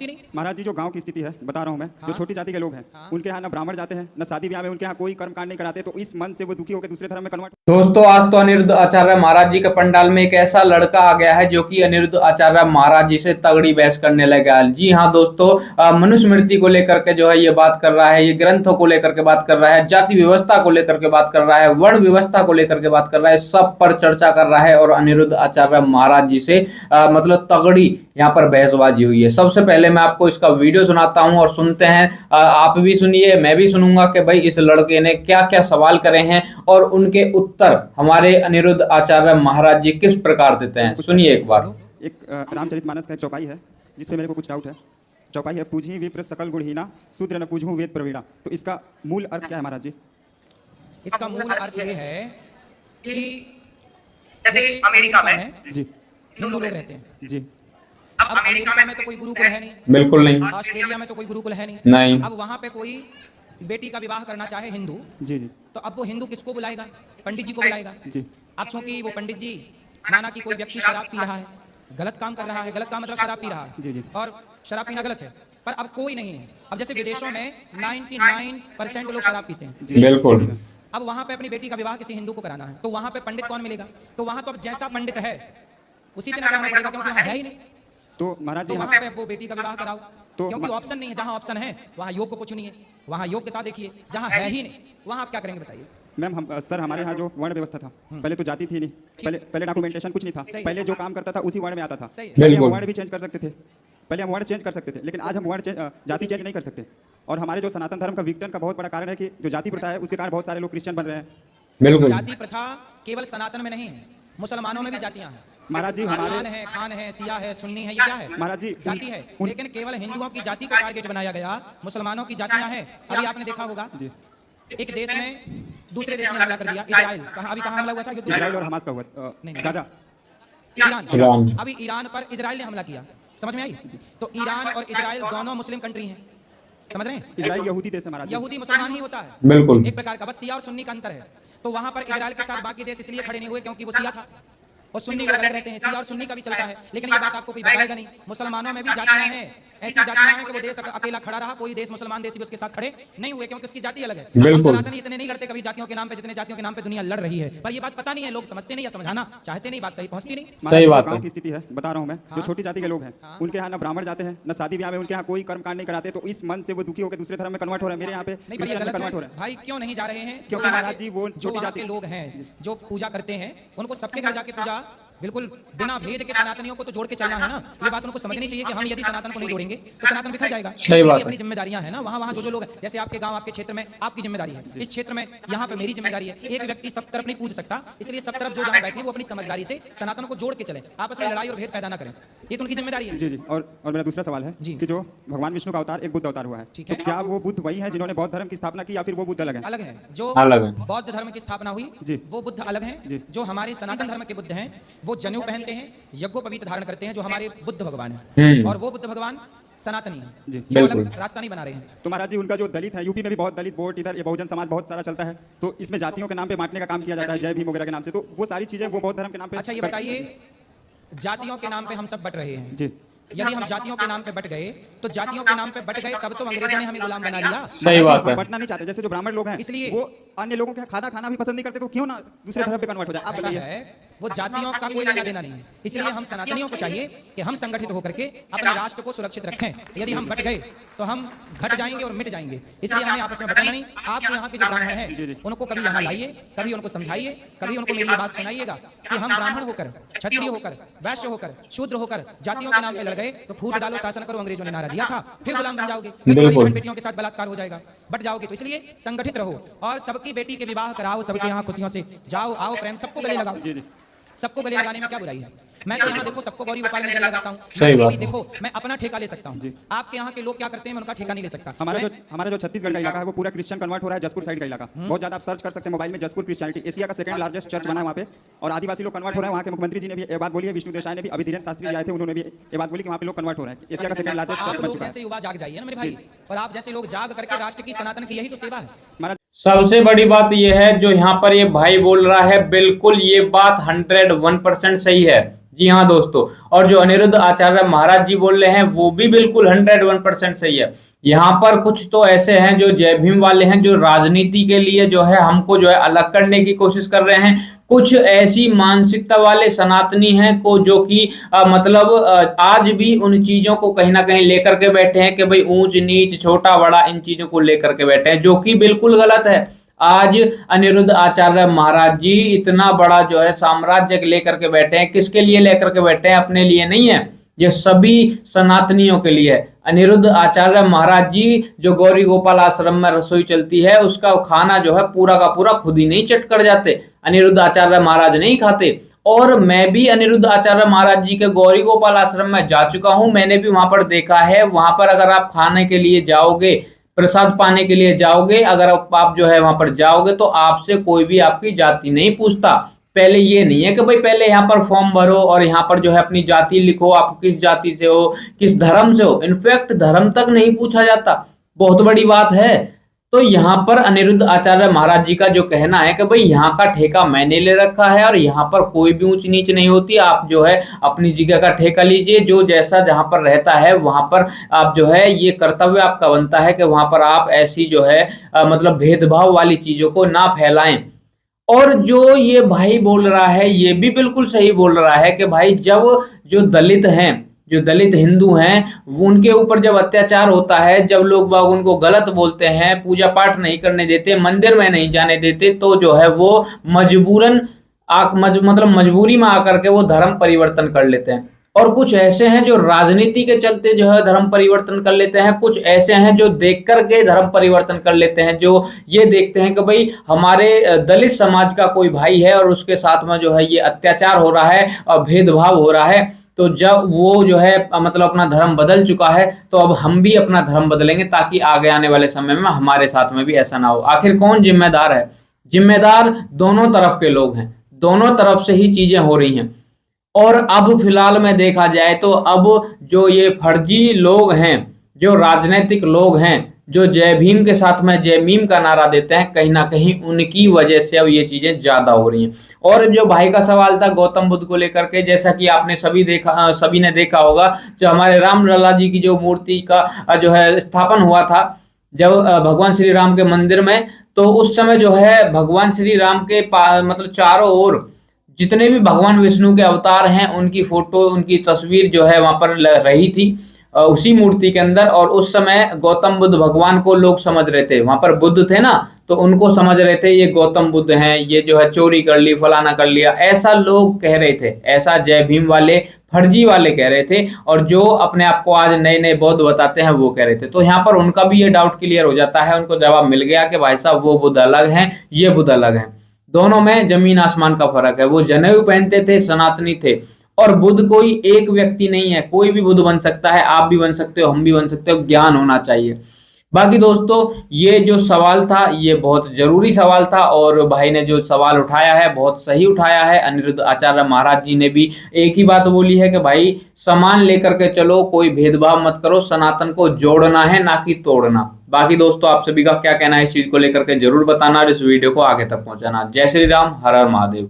पहुंचती नहीं। महाराज जी जो गांव की स्थिति है बता रहा हूं मैं, जो छोटी जाति के लोग हैं उनके यहाँ ना ब्राह्मण जाते हैं, न शादी ब्याह में उनके यहाँ कोई कर्म कांड नहीं कराते, तो इस मन से वो दुखी होकर दूसरे धर्म में कन्वर्ट। दोस्तों आज तो अनिरुद्ध आचार्य महाराज जी के पंडाल में एक ऐसा लड़का आ गया है जो कि अनिरुद्ध आचार्य महाराज जी से तगड़ी बहस करने लगा है। जी हाँ दोस्तों, मनुस्मृति को लेकर के जो है ये बात कर रहा है, ये ग्रंथों को लेकर के बात कर रहा है, जाति व्यवस्था को लेकर के बात कर रहा है, वर्ण व्यवस्था को लेकर के बात कर रहा है, सब पर चर्चा कर रहा है और अनिरुद्ध आचार्य महाराज जी से मतलब तगड़ी यहाँ पर बहसबाजी हुई है। सबसे पहले मैं आपको इसका वीडियो सुनाता हूं और सुनते हैं, आप भी सुनिए मैं भी सुनूंगा कि भाई इस लड़के ने क्या क्या सवाल करे हैं और उनके उत्तर हमारे अनिरुद्ध आचार्य महाराज जी किस प्रकार देते हैं। सुनिए एक बार। एक रामचरितमानस का एक चौपाई है जिसपे मेरे को कुछ डाउट है। चौपाई है, पूजी विप्र सकल गुणहीना शूद्र न पूजहु वेद प्रवीणा। तो इसका मूल अर्थ क्या है महाराज जी? इसका मूल अर्थ ये है कि जैसे अमेरिका में जी हिंदू लोग रहते हैं। जी अब अमेरिका में तो कोई गुरुकुल है नहीं, बिल्कुल नहीं। ऑस्ट्रेलिया में तो कोई गुरुकुल है नहीं। नहीं। अब वहाँ पे कोई बेटी का विवाह करना चाहे हिंदू, जी जी तो अब वो हिंदू किसको बुलाएगा? पंडित जी को बुलाएगा। जी अब चूंकि वो पंडित जी माना कि कोई व्यक्ति शराब पी रहा है, गलत काम कर रहा है, गलत काम मतलब शराब पी रहा है, जी जी और शराब पीना गलत है, पर अब कोई नहीं है। अब जैसे विदेशों में 99% लोग शराब पीते हैं, जी बिल्कुल। अब वहाँ पे अपनी बेटी का विवाह किसी हिंदू को कराना है, तो वहाँ पे पंडित कौन मिलेगा? तो वहाँ तो अब जैसा पंडित है उसी से ना कराना पड़ेगा, क्योंकि वहाँ है ही नहीं। तो महाराज जी तो वहाँ पे वो बेटी का विवाह कराओ, तो क्योंकि ऑप्शन नहीं है। जहाँ ऑप्शन है वहाँ योग को कुछ नहीं है, वहाँ योग्यता देखिए। जहाँ है ही नहीं वहाँ आप क्या करेंगे बताइए? मैम हम सर हमारे यहाँ जो वर्ण व्यवस्था था, पहले तो जाति थी नहीं, पहले डॉक्यूमेंटेशन कुछ नहीं था, पहले जो काम करता था उसी वर्ण में आता था। पहले हम वर्ण भी चेंज कर सकते थे, पहले हम वर्ण चेंज कर सकते थे, लेकिन आज हम वर्ण जाति चेंज नहीं कर सकते। और हमारे जो सनातन धर्म का विघटन का बहुत बड़ा कारण है कि जो जाति प्रथा है उसके कारण बहुत सारे लोग क्रिश्चियन बन रहे हैं। बिल्कुल। जाति प्रथा केवल सनातन में नहीं है, मुसलमानों में भी जातियां हैं। महाराज जी हमारे खान है, सिया है, सुन्नी है, ये क्या है? महाराज जी जाति है। लेकिन केवल हिंदुओं की जाति को टारगेट बनाया गया, मुसलमानों की जातियां हैं। अभी आपने देखा होगा एक देश में दूसरे देश ने हमला कर दिया, इजराइल। अभी कहाँ हमला हुआ था? इजराइल और हमास का हुआ, गाजा, ईरान। अभी ईरान पर इजराइल ने हमला किया, समझ में आई? तो ईरान और इजराइल दोनों मुस्लिम कंट्री हैं, समझ रहे हैं? इजराइल यहूदी देश है महाराज। यहूदी मुसलमान ही होता है, बिल्कुल एक प्रकार का, बस सिया और सुन्नी का अंतर है। तो वहां पर इजराइल के साथ बाकी देश इसलिए खड़े नहीं हुए क्योंकि वो सिया था और सुन्नी लोग अलग रहते हैं। सिया और सुन्नी का भी चलता है, लेकिन ये बात आपको कोई बताएगा नहीं। मुसलमानों में भी जातियां हैं, ऐसी जातियां हैं कि वो देश अकेला खड़ा रहा, कोई देश मुसलमान देश भी उसके साथ खड़े नहीं हुए क्योंकि उसकी जाति अलग है। हम सनातनी इतने नहीं लड़ते कभी जातियों के नाम पे जितने जातियों के नाम पे दुनिया लड़ रही है, पर ये बात पता नहीं है, लोग समझते नहीं या समझाना चाहते नहीं, बात सही पहुंचती नहीं। सही बात है। की स्थिति है बता रहा हूँ मैं, जो छोटी जाति के लोग हैं उनके यहाँ ना ब्राह्मण जाते हैं, न शादी ब्याह में उनके यहाँ कोई कर्म कांड नहीं कराते, तो इस मन से वो दुखी होकर दूसरे धर्म में कन्वर्ट हो रहे हैं। मेरे यहाँ पे क्रिश्चियन में कन्वर्ट हो रहे हैं। भाई क्यों नहीं जा रहे हैं? क्योंकि महाराज जी वो जो वहाँ के लोग हैं जो पूजा करते हैं, उनको सबके घर जाके पूजा बिल्कुल बिना भेद के सनातनियों को तो जोड़ के चलना है ना। ये बात उनको समझनी चाहिए कि हम यदि सनातन को नहीं जोड़ेंगे तो सनातन बिखर जाएगा। सही बात है। अपनी जिम्मेदारियां हैं ना, वहाँ जो लोग, जैसे आपके गांव आपके क्षेत्र में आपकी जिम्मेदारी है, इस क्षेत्र में यहाँ पे मेरी जिम्मेदारी है। एक व्यक्ति सब तरफ नहीं पूछ सकता, इसलिए सब तरफ जो जहाँ बैठे वो अपनी समझदारी से सनातन को जोड़ के चले, आपस में लड़ाई और भेद पैदा न करें, ये तो उनकी जिम्मेदारी है। जी जी। और मेरा दूसरा सवाल है कि जो भगवान विष्णु का अवतार एक बुद्ध अवतार हुआ है, तो क्या वो बुद्ध वही है जिन्होंने बौद्ध धर्म की स्थापना की या फिर वो बुद्ध अलग है? अलग है। जो बौद्ध धर्म की स्थापना हुई वो बुद्ध अलग है। जो हमारे सनातन धर्म के बुद्ध हैं वो जनेऊ पहनते हैं, यज्ञोपवीत धारण करते हैं, जो हमारे बुद्ध भगवान है, और वो बुद्ध भगवान सनातनी है जी, बिल्कुल रास्ता नहीं बना रहे हैं। तो महाराज जी उनका जो दलित है, यूपी में भी बहुत दलित वोट, इधर ये बहुजन समाज बहुत सारा चलता है, तो इसमें जातियों के नाम पे बांटने का काम किया जाता है, जय भीम वगैरह के नाम से, तो वो सारी चीजें वो बौद्ध धर्म के नाम पे। अच्छा ये बताइए, जातियों के नाम पे हम सब बट रहे हैं जी, यदि हम जातियों के नाम पे बट गए तो जातियों के नाम पे बट गए, तब तो अंग्रेजों ने हमें गुलाम बना लिया। सही बात है। बटना नहीं चाहते, जैसे जो ब्राह्मण लोग हैं इसलिए वो अन्य लोगों के खाना भी पसंद नहीं करते, तो क्यों ना दूसरे धर्म पे कन्वर्ट हो जाए? आप बताइए। वो जातियों का कोई लेना देना नहीं है, इसलिए हम सनातनियों को चाहिए कि हम संगठित होकर के अपने राष्ट्र को सुरक्षित रखें। यदि हम बट गए तो हम घट जाएंगे और मिट जाएंगे, इसलिए हमें आपस में बटना नहीं। आपके यहाँ के जो ब्राह्मण हैं उनको कभी यहाँ लाइए, कभी उनको समझाइए, कभी उनको मेरी बात सुनाइएगा कि हम ब्राह्मण होकर, क्षत्रिय होकर, वैश्य होकर, शूद्र होकर जातियों के नाम पे लड़ गए तो फूट डालो शासन करो, अंग्रेजों ने नारा दिया था, फिर गुलाम बन जाओगे, बहन बेटियों के साथ बलात्कार हो जाएगा, बट जाओगे। तो इसलिए संगठित रहो और सबकी बेटी के विवाह कराओ, सबके यहाँ खुशियों से जाओ आओ, प्रेम सबको गले लगाओ। सबको गले लगाने में क्या बुराई है? मैं तो यहाँ देखो सबको गौरी गोपाल में गले लगाता हूँ। सही बात। देखो मैं अपना ठेका ले सकता हूँ, आपके यहाँ के लोग क्या करते हैं मैं उनका ठेका नहीं ले सकता। हमारा जो छत्तीसगढ़ का इलाका है वो पूरा क्रिश्चियन कन्वर्ट हो रहा है, जसपुर साइड का इलाका बहुत ज्यादा, आप सर्च कर सकते हैं मोबाइल में, जसपुर क्रिश्चियनिटी एशिया का सेकंड लार्जेस्ट चर्च बना है वहाँ पे, और आदिवासी लोग कन्वर्ट हो रहे हैं। वहाँ के मुख्यमंत्री जी ने भी ये बात बोली है, विष्णु देसाई ने भी, अभी धीरेन्द्र शास्त्री जी आए थे उन्होंने भी ये बात बोली कि वहाँ पे लोग कन्वर्ट हो रहे हैं। एशिया का सेकंड लार्जेस्ट चर्च बन चुका है। जैसे युवा जाग जाइए ना मेरे भाई, और आप जैसे लोग जाग करके राष्ट्र की सनातन की यही तो सेवा है। सबसे बड़ी बात यह है जो यहाँ पर ये भाई बोल रहा है, बिल्कुल ये बात 101% सही है। जी हाँ दोस्तों, और जो अनिरुद्ध आचार्य महाराज जी बोल रहे हैं वो भी बिल्कुल 101% सही है। यहाँ पर कुछ तो ऐसे हैं जो जय भीम वाले हैं, जो राजनीति के लिए जो है हमको जो है अलग करने की कोशिश कर रहे हैं। कुछ ऐसी मानसिकता वाले सनातनी हैं को जो कि मतलब आज भी उन चीजों को कहीं ना कहीं लेकर के बैठे हैं कि भाई ऊंच नीच छोटा बड़ा इन चीजों को लेकर के बैठे हैं, जो कि बिल्कुल गलत है। आज अनिरुद्ध आचार्य महाराज जी इतना बड़ा जो है साम्राज्य लेकर के बैठे हैं, किसके लिए लेकर के बैठे हैं? अपने लिए नहीं है, ये सभी सनातनियों के लिए है। अनिरुद्ध आचार्य महाराज जी जो गौरी गोपाल आश्रम में रसोई चलती है उसका खाना जो है पूरा का पूरा खुद ही नहीं चट कर जाते, अनिरुद्ध आचार्य महाराज नहीं खाते। और मैं भी अनिरुद्ध आचार्य महाराज जी के गौरी गोपाल आश्रम में जा चुका हूं, मैंने भी वहां पर देखा है। वहां पर अगर आप खाने के लिए जाओगे, प्रसाद पाने के लिए जाओगे, अगर आप जो है वहां पर जाओगे तो आपसे कोई भी आपकी जाति नहीं पूछता। पहले ये नहीं है कि भाई पहले यहाँ पर फॉर्म भरो और यहाँ पर जो है अपनी जाति लिखो, आप किस जाति से हो, किस धर्म से हो। इनफैक्ट धर्म तक नहीं पूछा जाता, बहुत बड़ी बात है। तो यहाँ पर अनिरुद्ध आचार्य महाराज जी का जो कहना है कि भाई यहाँ का ठेका मैंने ले रखा है और यहाँ पर कोई भी ऊंच नीच नहीं होती, आप जो है अपनी जगह का ठेका लीजिए, जो जैसा जहाँ पर रहता है वहां पर आप जो है ये कर्तव्य आपका बनता है कि वहां पर आप ऐसी जो है मतलब भेदभाव वाली चीजों को ना फैलाएं। और जो ये भाई बोल रहा है ये भी बिल्कुल सही बोल रहा है कि भाई जब जो दलित हैं, जो दलित हिंदू हैं, वो उनके ऊपर जब अत्याचार होता है, जब लोग बाग उनको गलत बोलते हैं, पूजा पाठ नहीं करने देते, मंदिर में नहीं जाने देते, तो जो है वो मजबूरन मतलब मजबूरी में आकर के वो धर्म परिवर्तन कर लेते हैं। और कुछ ऐसे हैं जो राजनीति के चलते जो है धर्म परिवर्तन कर लेते हैं, कुछ ऐसे हैं जो देख करके धर्म परिवर्तन कर लेते हैं, जो ये देखते हैं कि भाई हमारे दलित समाज का कोई भाई है और उसके साथ में जो है ये अत्याचार हो रहा है और भेदभाव हो रहा है, तो जब वो जो है मतलब अपना धर्म बदल चुका है तो अब हम भी अपना धर्म बदलेंगे ताकि आगे आने वाले समय में हमारे साथ में भी ऐसा ना हो। आखिर कौन जिम्मेदार है? जिम्मेदार दोनों तरफ के लोग हैं, दोनों तरफ से ही चीजें हो रही हैं। और अब फिलहाल में देखा जाए तो अब जो ये फर्जी लोग हैं, जो राजनीतिक लोग हैं, जो जय भीम के साथ में जय मीम का नारा देते हैं, कहीं ना कहीं उनकी वजह से अब ये चीजें ज्यादा हो रही हैं। और जो भाई का सवाल था गौतम बुद्ध को लेकर के, जैसा कि आपने सभी ने देखा होगा, जो हमारे रामलला जी की जो मूर्ति का जो है स्थापन हुआ था जब भगवान श्री राम के मंदिर में, तो उस समय जो है भगवान श्री राम के मतलब चारों ओर जितने भी भगवान विष्णु के अवतार हैं उनकी फोटो, उनकी तस्वीर जो है वहां पर रही थी उसी मूर्ति के अंदर। और उस समय गौतम बुद्ध भगवान को लोग समझ रहे थे, वहां पर बुद्ध थे ना, तो उनको समझ रहे थे ये गौतम बुद्ध हैं, ये जो है चोरी कर ली, फलाना कर लिया, ऐसा लोग कह रहे थे, ऐसा जय भीम वाले फर्जी वाले कह रहे थे। और जो अपने आप को आज नए नए बौद्ध बताते हैं वो कह रहे थे। तो यहाँ पर उनका भी ये डाउट क्लियर हो जाता है, उनको जवाब मिल गया कि भाई साहब वो बुद्ध अलग हैं, ये बुद्ध अलग हैं, दोनों में जमीन आसमान का फर्क है। वो जनेऊ पहनते थे, सनातनी थे, और बुद्ध कोई एक व्यक्ति नहीं है, कोई भी बुद्ध बन सकता है, आप भी बन सकते हो, हम भी बन सकते हो, ज्ञान होना चाहिए। बाकी दोस्तों ये जो सवाल था ये बहुत जरूरी सवाल था और भाई ने जो सवाल उठाया है बहुत सही उठाया है। अनिरुद्ध आचार्य महाराज जी ने भी एक ही बात बोली है कि भाई समान लेकर के चलो, कोई भेदभाव मत करो, सनातन को जोड़ना है ना कि तोड़ना। बाकी दोस्तों आप सभी का क्या कहना है इस चीज को लेकर के जरूर बताना और इस वीडियो को आगे तक पहुंचाना। जय श्री राम, हर हर महादेव।